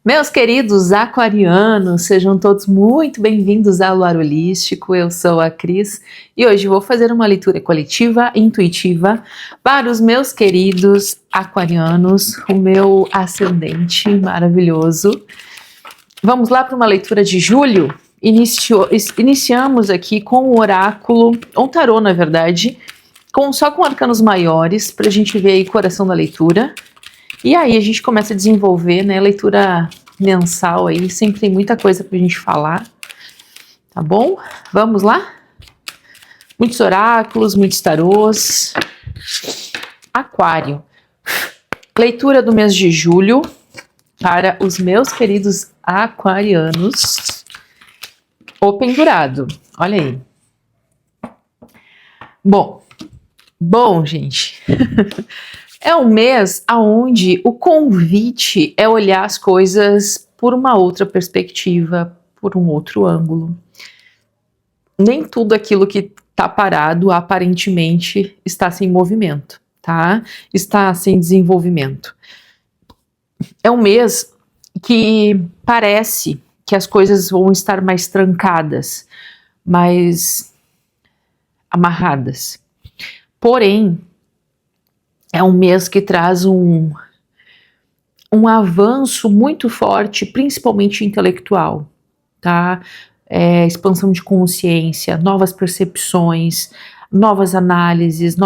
Meus queridos aquarianos, sejam todos muito bem-vindos ao Lar Holístico. Eu sou a Cris e hoje vou fazer uma leitura coletiva, intuitiva, para os meus queridos aquarianos, o meu ascendente maravilhoso. Vamos lá para uma leitura de julho. Iniciamos aqui com o oráculo, ou tarô na verdade, só com arcanos maiores, para a gente ver aí o coração da leitura. E aí a gente começa a desenvolver, né, leitura mensal aí, sempre tem muita coisa pra gente falar, tá bom? Vamos lá? Muitos oráculos, muitos tarôs. Aquário. Leitura do mês de julho para os meus queridos aquarianos. O pendurado, olha aí. Bom, gente... É um mês onde o convite é olhar as coisas por uma outra perspectiva, por um outro ângulo. Nem tudo aquilo que está parado aparentemente está sem movimento, tá? Está sem desenvolvimento. É um mês que parece que as coisas vão estar mais trancadas, mais amarradas. Porém, é um mês que traz um avanço muito forte, principalmente intelectual, tá? Expansão de consciência, novas percepções, novas análises,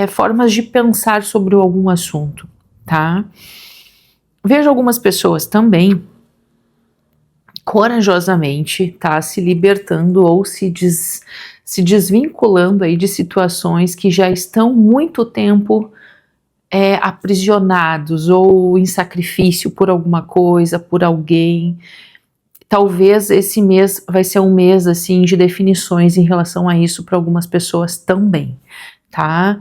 formas de pensar sobre algum assunto, tá? Vejo algumas pessoas também corajosamente, tá? Se libertando ou se desvinculando aí de situações que já estão muito tempo aprisionados ou em sacrifício por alguma coisa, por alguém. Talvez esse mês vai ser um mês assim de definições em relação a isso para algumas pessoas também, tá?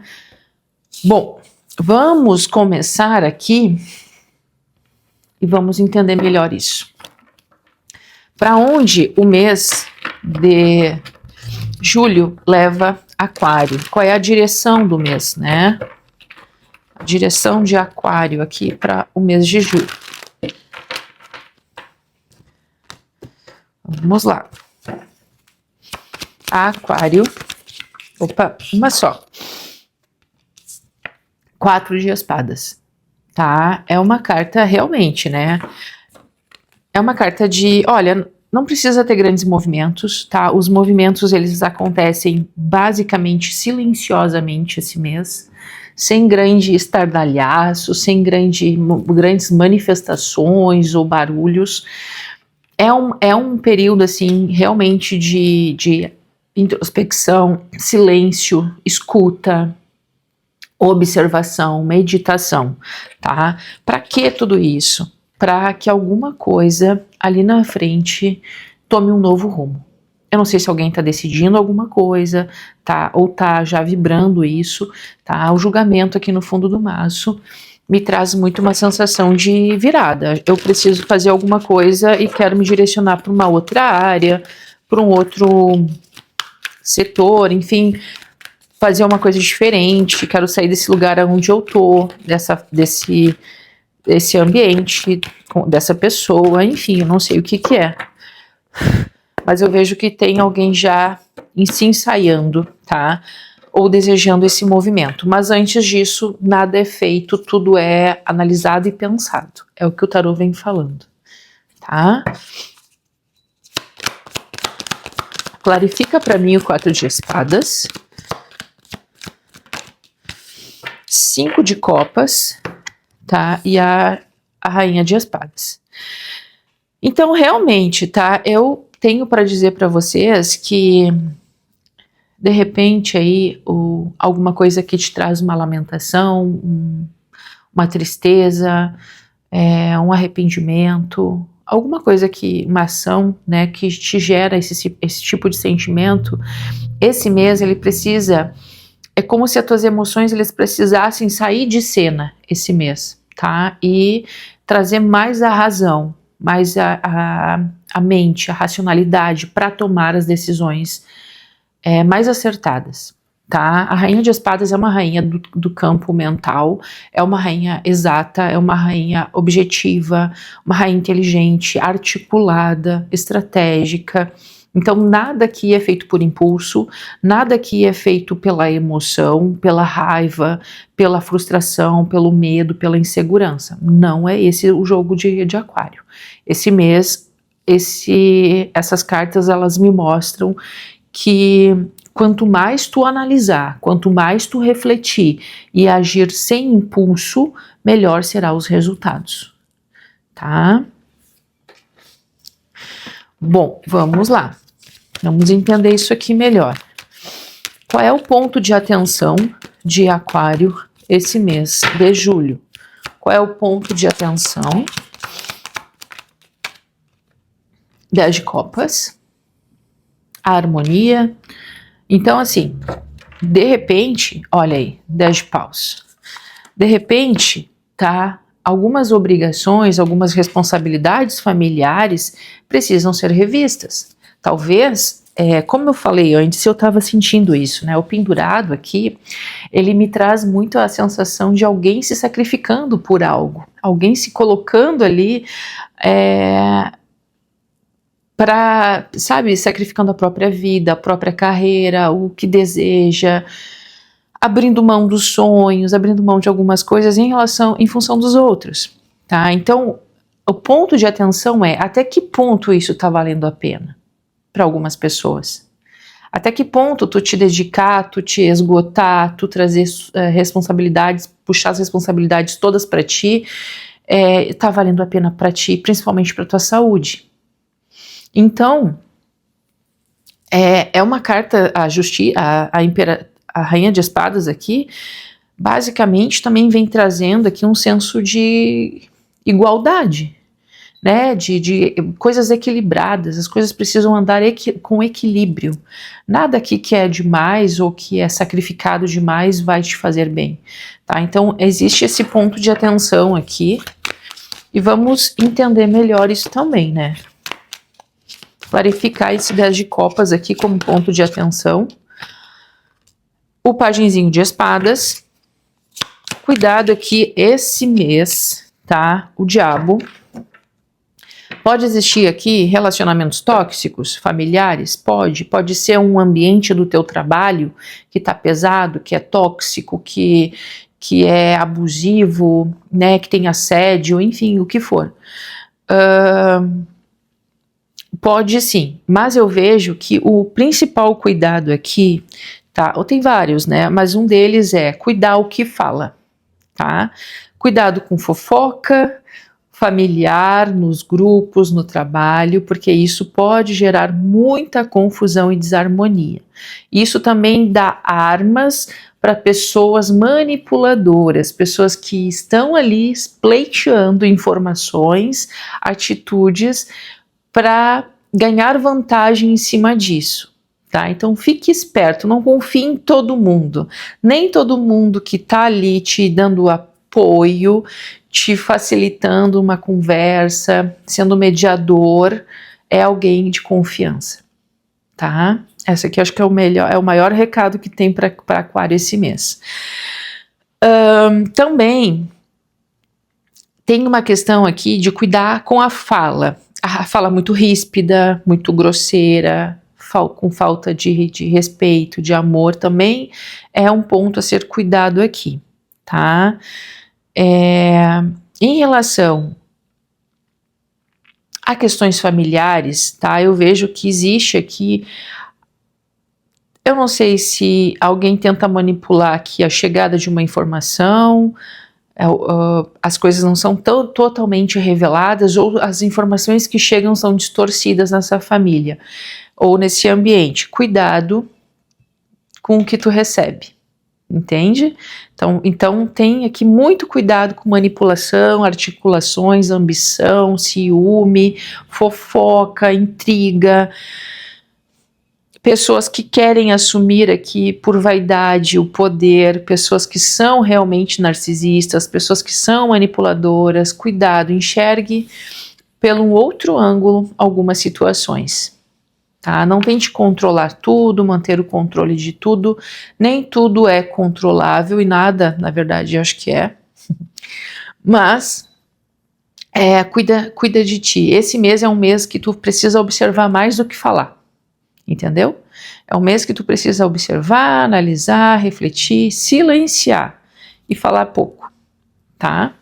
Bom, vamos começar aqui e vamos entender melhor isso. Para onde o mês de julho leva Aquário? Qual é a direção do mês, né? A direção de Aquário aqui para o mês de julho. Vamos lá. Aquário. Opa, uma só. 4 de espadas, tá? É uma carta realmente, né? É uma carta de, olha, não precisa ter grandes movimentos, tá? Os movimentos, eles acontecem basicamente silenciosamente esse mês, sem grande estardalhaço, sem grandes manifestações ou barulhos. É um período, assim, realmente de introspecção, silêncio, escuta, observação, meditação, tá? Para que tudo isso? Para que alguma coisa ali na frente tome um novo rumo. Eu não sei se alguém está decidindo alguma coisa, tá? Ou tá já vibrando isso, tá? O julgamento aqui no fundo do maço me traz muito uma sensação de virada. Eu preciso fazer alguma coisa e quero me direcionar para uma outra área, para um outro setor, enfim, fazer uma coisa diferente. Quero sair desse lugar onde eu tô, desse ambiente, dessa pessoa, enfim, eu não sei o que é. Mas eu vejo que tem alguém já se ensaiando, tá? Ou desejando esse movimento. Mas antes disso, nada é feito, tudo é analisado e pensado. É o que o tarô vem falando, tá? Clarifica para mim o 4 de espadas. 5 de copas, tá? E a rainha de espadas. Então, realmente, tá? Eu tenho para dizer para vocês que, de repente, aí, alguma coisa que te traz uma lamentação, uma tristeza, um arrependimento, alguma coisa uma ação, né, que te gera esse tipo de sentimento, esse mês, ele precisa... É como se as tuas emoções, eles precisassem sair de cena esse mês, tá? E trazer mais a razão, mais a mente, a racionalidade para tomar as decisões mais acertadas, tá? A rainha de espadas é uma rainha do campo mental, é uma rainha exata, é uma rainha objetiva, uma rainha inteligente, articulada, estratégica. Então, nada aqui é feito por impulso, nada aqui é feito pela emoção, pela raiva, pela frustração, pelo medo, pela insegurança. Não é esse o jogo de Aquário. Esse mês, essas cartas, elas me mostram que quanto mais tu analisar, quanto mais tu refletir e agir sem impulso, melhor serão os resultados, tá? Bom, vamos lá. Vamos entender isso aqui melhor. Qual é o ponto de atenção de Aquário esse mês de julho? Qual é o ponto de atenção? 10 de copas, a harmonia. Então, assim, de repente, olha aí, 10 de paus. De repente, tá? Algumas obrigações, algumas responsabilidades familiares precisam ser revistas. Talvez, como eu falei antes, eu estava sentindo isso, né? O pendurado aqui, ele me traz muito a sensação de alguém se sacrificando por algo, alguém se colocando ali para, sabe, sacrificando a própria vida, a própria carreira, o que deseja, abrindo mão dos sonhos, abrindo mão de algumas coisas em função dos outros, tá? Então, o ponto de atenção é até que ponto isso está valendo a pena para algumas pessoas. Até que ponto tu te dedicar, tu te esgotar, tu trazer responsabilidades, puxar as responsabilidades todas para ti, tá valendo a pena para ti, principalmente para tua saúde. Então, é uma carta, a Rainha de Espadas aqui, basicamente também vem trazendo aqui um senso de igualdade, né, de coisas equilibradas, as coisas precisam andar com equilíbrio. Nada aqui que é demais ou que é sacrificado demais vai te fazer bem, tá? Então, existe esse ponto de atenção aqui e vamos entender melhor isso também, né? Clarificar esse 10 de copas aqui como ponto de atenção. O pagenzinho de espadas. Cuidado aqui esse mês, tá? O diabo. Pode existir aqui relacionamentos tóxicos, familiares? Pode ser um ambiente do teu trabalho que tá pesado, que é tóxico, que é abusivo, né, que tem assédio, enfim, o que for. Pode sim, mas eu vejo que o principal cuidado aqui, tá? Ou tem vários, né? Mas um deles é cuidar o que fala, tá? Cuidado com fofoca familiar, nos grupos, no trabalho, porque isso pode gerar muita confusão e desarmonia. Isso também dá armas para pessoas manipuladoras, pessoas que estão ali pleiteando informações, atitudes para ganhar vantagem em cima disso, tá? Então fique esperto, não confie em todo mundo, nem todo mundo que tá ali te dando apoio, te facilitando uma conversa, sendo mediador, é alguém de confiança, tá? Essa aqui acho que é o maior recado que tem para Aquário esse mês. Também tem uma questão aqui de cuidar com a fala muito ríspida, muito grosseira, com falta de respeito, de amor, também é um ponto a ser cuidado aqui, tá? Em relação a questões familiares, tá? Eu vejo que existe aqui, eu não sei se alguém tenta manipular aqui a chegada de uma informação, as coisas não são totalmente reveladas, ou as informações que chegam são distorcidas nessa família ou nesse ambiente. Cuidado com o que tu recebe, entende? Então tem aqui muito cuidado com manipulação, articulações, ambição, ciúme, fofoca, intriga. Pessoas que querem assumir aqui por vaidade o poder, pessoas que são realmente narcisistas, pessoas que são manipuladoras. Cuidado, enxergue pelo outro ângulo algumas situações, tá? Não tente controlar tudo, manter o controle de tudo, nem tudo é controlável e nada, na verdade, eu acho que é. Mas cuida de ti. Esse mês é um mês que tu precisa observar mais do que falar, entendeu? É um mês que tu precisa observar, analisar, refletir, silenciar e falar pouco, tá?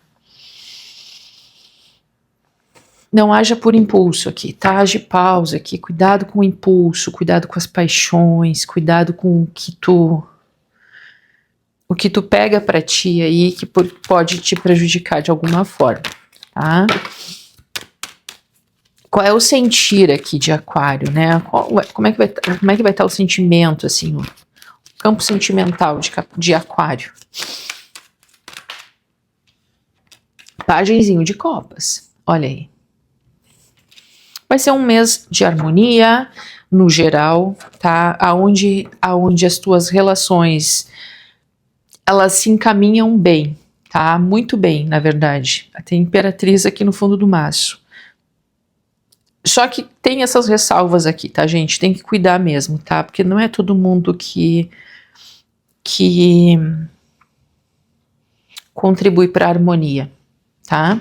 Não haja por impulso aqui, tá? Age pausa aqui, cuidado com o impulso, cuidado com as paixões, cuidado com o que tu pega pra ti aí que pode te prejudicar de alguma forma, tá? Qual é o sentir aqui de Aquário, né? Como é que vai estar o sentimento, assim, o campo sentimental de Aquário? Pagenzinho de copas, olha aí. Vai ser um mês de harmonia, no geral, tá? Aonde as tuas relações, elas se encaminham bem, tá? Muito bem, na verdade. Tem Imperatriz aqui no fundo do maço. Só que tem essas ressalvas aqui, tá, gente? Tem que cuidar mesmo, tá? Porque não é todo mundo que contribui para a harmonia, tá?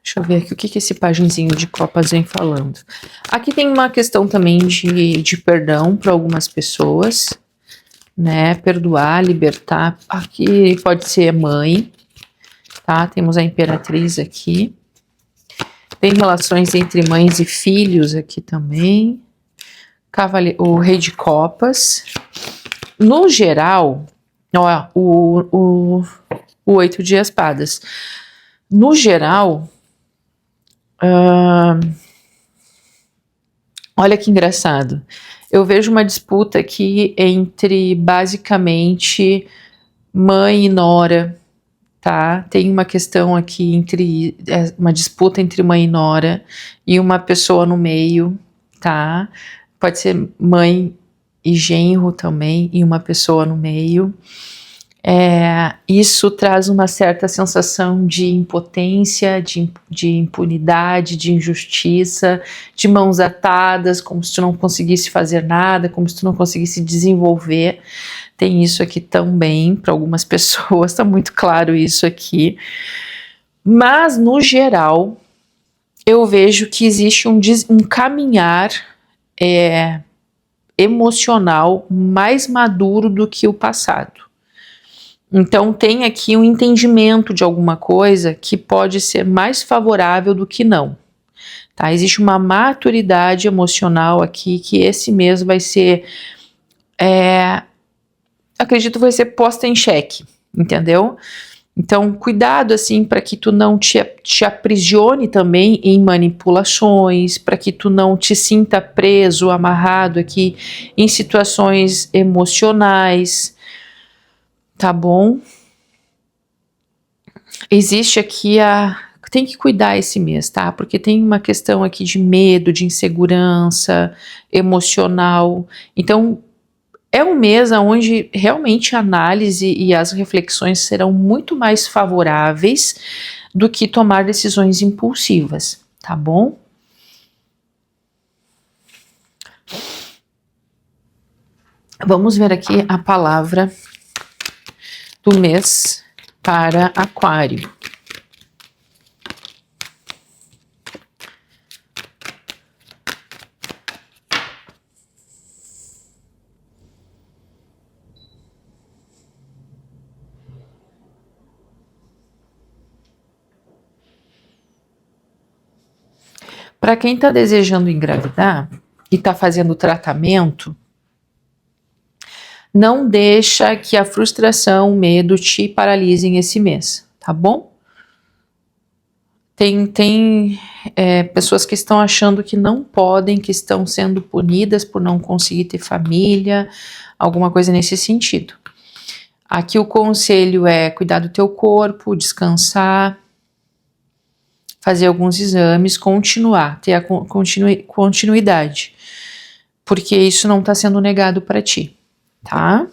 Deixa eu ver aqui o que esse pagenzinho de copas vem falando. Aqui tem uma questão também de perdão para algumas pessoas, né? Perdoar, libertar. Aqui pode ser mãe, tá? Temos a Imperatriz aqui. Tem relações entre mães e filhos aqui também. O Rei de Copas. No geral, ó, o 8 de Espadas. No geral, olha que engraçado. Eu vejo uma disputa aqui entre, basicamente, mãe e nora, tá? Tem uma questão aqui uma disputa entre mãe e nora e uma pessoa no meio, tá? Pode ser mãe e genro também e uma pessoa no meio. Isso traz uma certa sensação de impotência, de impunidade, de injustiça, de mãos atadas, como se tu não conseguisse fazer nada, como se tu não conseguisse desenvolver. Tem isso aqui também para algumas pessoas, tá muito claro isso aqui. Mas, no geral, eu vejo que existe um caminhar emocional mais maduro do que o passado. Então tem aqui um entendimento de alguma coisa que pode ser mais favorável do que não. Tá? Existe uma maturidade emocional aqui que esse mês vai ser, acredito, vai ser posta em xeque, entendeu? Então cuidado assim para que tu não te aprisione também em manipulações, para que tu não te sinta preso, amarrado aqui em situações emocionais. Tá bom? Existe aqui tem que cuidar esse mês, tá? Porque tem uma questão aqui de medo, de insegurança emocional. Então, é um mês onde realmente a análise e as reflexões serão muito mais favoráveis do que tomar decisões impulsivas, tá bom? Vamos ver aqui a palavra do mês para Aquário. Para quem está desejando engravidar e está fazendo tratamento, não deixa que a frustração, o medo te paralisem esse mês, tá bom? Tem pessoas que estão achando que não podem, que estão sendo punidas por não conseguir ter família, alguma coisa nesse sentido. Aqui o conselho é cuidar do teu corpo, descansar, fazer alguns exames, continuar, ter a continuidade, porque isso não está sendo negado para ti. Tá?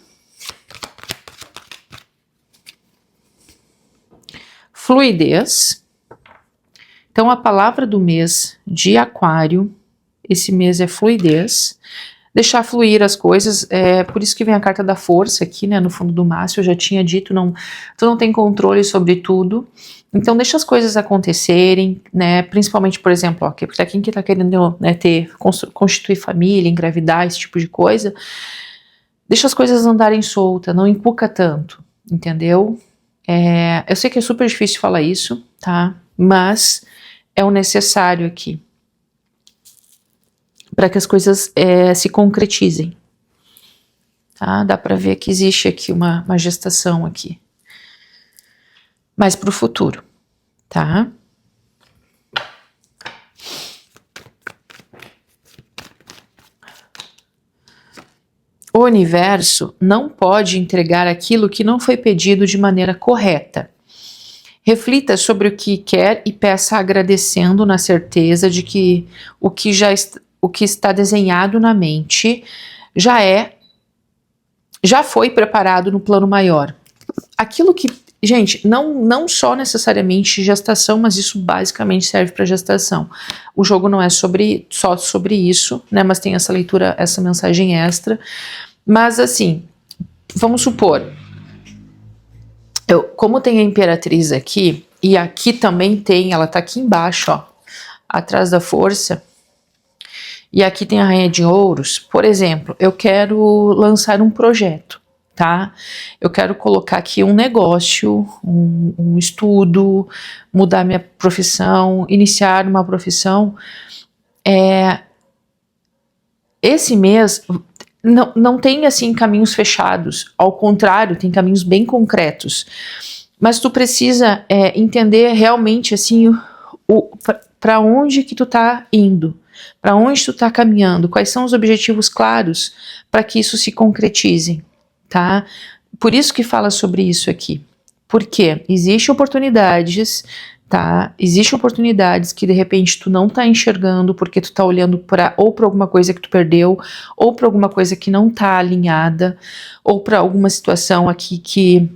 Fluidez. Então a palavra do mês de Aquário, esse mês é fluidez, deixar fluir as coisas, por isso que vem a carta da força aqui, né, no fundo do maço. Eu já tinha dito, tu não tem controle sobre tudo, então deixa as coisas acontecerem, né, principalmente, por exemplo, ó, pra quem que tá querendo, né, constituir família, engravidar, esse tipo de coisa, deixa as coisas andarem solta, não encuca tanto, entendeu? Eu sei que é super difícil falar isso, tá, mas é o necessário aqui, para que as coisas se concretizem, tá? Dá para ver que existe aqui uma gestação aqui, mas para o futuro, tá? O universo não pode entregar aquilo que não foi pedido de maneira correta. Reflita sobre o que quer e peça agradecendo na certeza de que o que está desenhado na mente já foi preparado no plano maior. Aquilo que, gente, não só necessariamente gestação, mas isso basicamente serve para gestação. O jogo não é só sobre isso, né? Mas tem essa leitura, essa mensagem extra. Mas assim, vamos supor, como tem a Imperatriz aqui, e aqui também tem, ela tá aqui embaixo, ó, atrás da força. E aqui tem a Rainha de Ouros. Por exemplo, eu quero lançar um projeto, tá? Eu quero colocar aqui um negócio, um estudo, mudar minha profissão, iniciar uma profissão. Esse mês não tem assim caminhos fechados, ao contrário, tem caminhos bem concretos. Mas tu precisa entender realmente assim para onde que tu tá indo. Para onde tu tá caminhando, quais são os objetivos claros para que isso se concretize, tá? Por isso que fala sobre isso aqui. Porque existem oportunidades, tá? Existem oportunidades que de repente tu não tá enxergando porque tu tá olhando ou para alguma coisa que tu perdeu, ou para alguma coisa que não tá alinhada, ou para alguma situação aqui que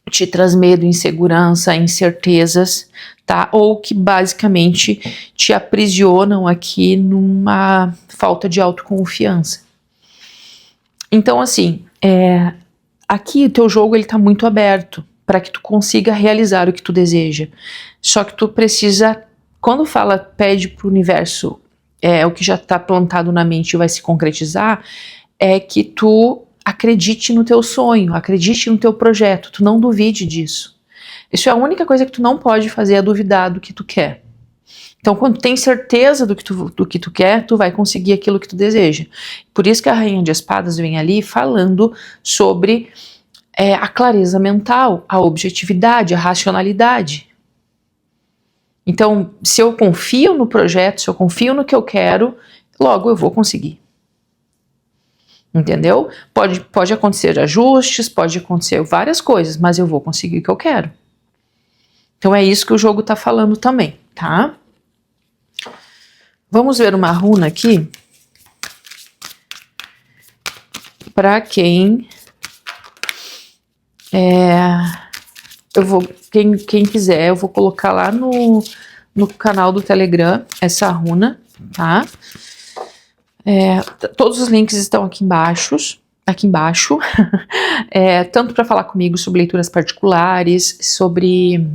te traz medo, insegurança, incertezas, tá? Ou que basicamente te aprisionam aqui numa falta de autoconfiança. Então, assim, aqui o teu jogo ele tá muito aberto para que tu consiga realizar o que tu deseja. Só que tu precisa, quando pede pro universo o que já tá plantado na mente e vai se concretizar, é que tu acredite no teu sonho, acredite no teu projeto, tu não duvide disso. Isso é a única coisa que tu não pode fazer, é duvidar do que tu quer. Então, quando tu tem certeza do que tu quer, tu vai conseguir aquilo que tu deseja. Por isso que a Rainha de Espadas vem ali falando sobre a clareza mental, a objetividade, a racionalidade. Então, se eu confio no projeto, se eu confio no que eu quero, logo eu vou conseguir. Entendeu? Pode acontecer ajustes, pode acontecer várias coisas, mas eu vou conseguir o que eu quero. Então é isso que o jogo tá falando também, tá? Vamos ver uma runa aqui. Para quem quem quiser, eu vou colocar lá no canal do Telegram essa runa, tá? Todos os links estão aqui embaixo, tanto para falar comigo sobre leituras particulares, sobre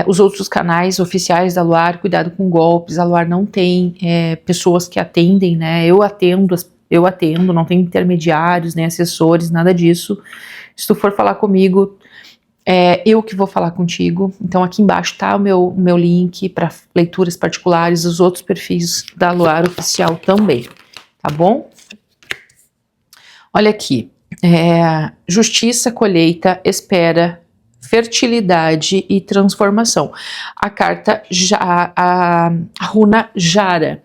os outros canais oficiais da Luar, cuidado com golpes. A Luar não tem pessoas que atendem, né? Eu atendo, não tem intermediários, nem assessores, nada disso. Se tu for falar comigo, eu que vou falar contigo. Então aqui embaixo tá o meu link para leituras particulares, os outros perfis da Luar oficial também, tá bom? Olha aqui, justiça, colheita, espera, fertilidade e transformação. A carta, a runa Jara.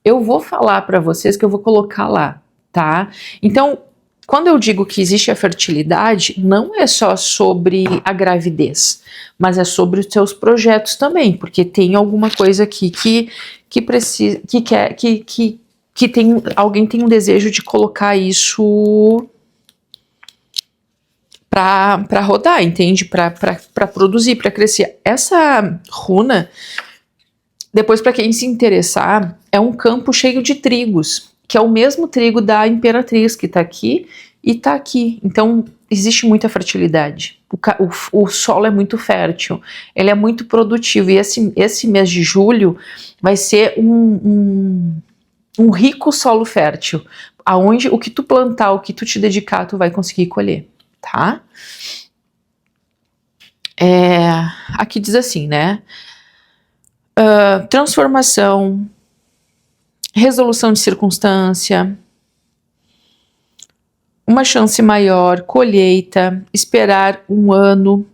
Eu vou falar para vocês que eu vou colocar lá, tá? Então, quando eu digo que existe a fertilidade, não é só sobre a gravidez, mas é sobre os teus projetos também, porque tem alguma coisa aqui que precisa, alguém tem um desejo de colocar isso para rodar, entende? Para produzir, para crescer. Essa runa, depois para quem se interessar, é um campo cheio de trigos, que é o mesmo trigo da Imperatriz que tá aqui e tá aqui. Então existe muita fertilidade. O solo é muito fértil, ele é muito produtivo, e esse mês de julho vai ser um rico solo fértil, aonde o que tu plantar, o que tu te dedicar, tu vai conseguir colher, tá? Aqui diz assim, né? Transformação, resolução de circunstância, uma chance maior, colheita, esperar um ano,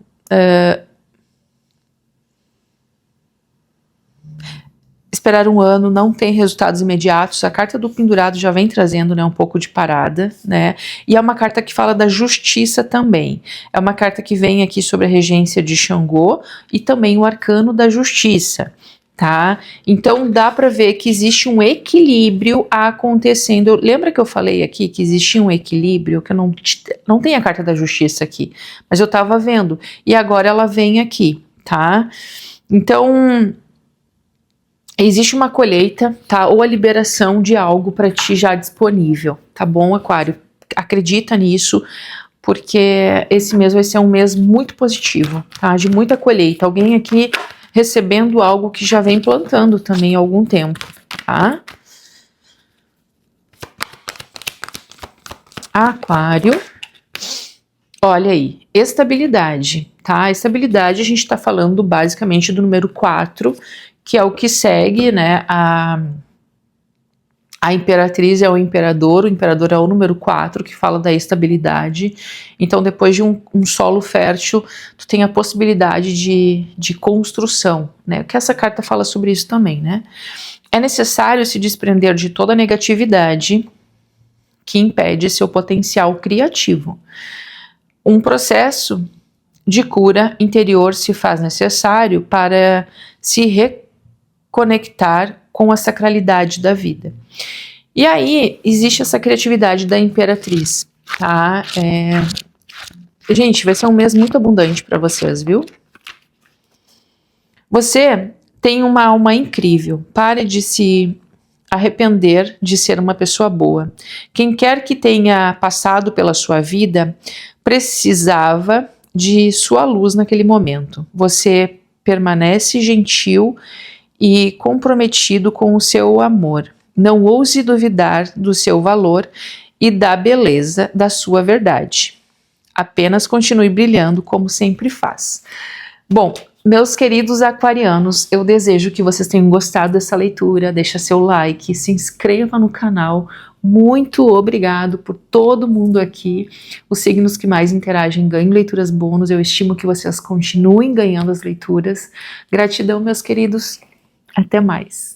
não tem resultados imediatos. A carta do pendurado já vem trazendo, né, um pouco de parada, né, e é uma carta que fala da justiça também, é uma carta que vem aqui sobre a regência de Xangô e também o arcano da justiça, tá? Então dá para ver que existe um equilíbrio acontecendo. Lembra que eu falei aqui que existia um equilíbrio, que eu não tem a carta da justiça aqui, mas eu tava vendo, e agora ela vem aqui, tá? Então existe uma colheita, tá? Ou a liberação de algo para ti já disponível, tá bom, Aquário? Acredita nisso, porque esse mês vai ser um mês muito positivo, tá? De muita colheita. Alguém aqui recebendo algo que já vem plantando também há algum tempo, tá? Aquário, olha aí, estabilidade, tá? Estabilidade, a gente tá falando basicamente do número 4, que é o que segue, né, a Imperatriz é o imperador é o número 4, que fala da estabilidade. Então, depois de um solo fértil, tu tem a possibilidade de construção, né? Que essa carta fala sobre isso também, né? É necessário se desprender de toda a negatividade que impede seu potencial criativo. Um processo de cura interior se faz necessário para se reconectar com a sacralidade da vida. E aí, existe essa criatividade da Imperatriz, tá? Gente, vai ser um mês muito abundante para vocês, viu? Você tem uma alma incrível. Pare de se arrepender de ser uma pessoa boa. Quem quer que tenha passado pela sua vida precisava de sua luz naquele momento. Você permanece gentil e comprometido com o seu amor. Não ouse duvidar do seu valor e da beleza da sua verdade. Apenas continue brilhando como sempre faz. Bom, meus queridos aquarianos, eu desejo que vocês tenham gostado dessa leitura. Deixa seu like, se inscreva no canal. Muito obrigado por todo mundo aqui. Os signos que mais interagem ganham leituras bônus. Eu estimo que vocês continuem ganhando as leituras. Gratidão, meus queridos. Até mais.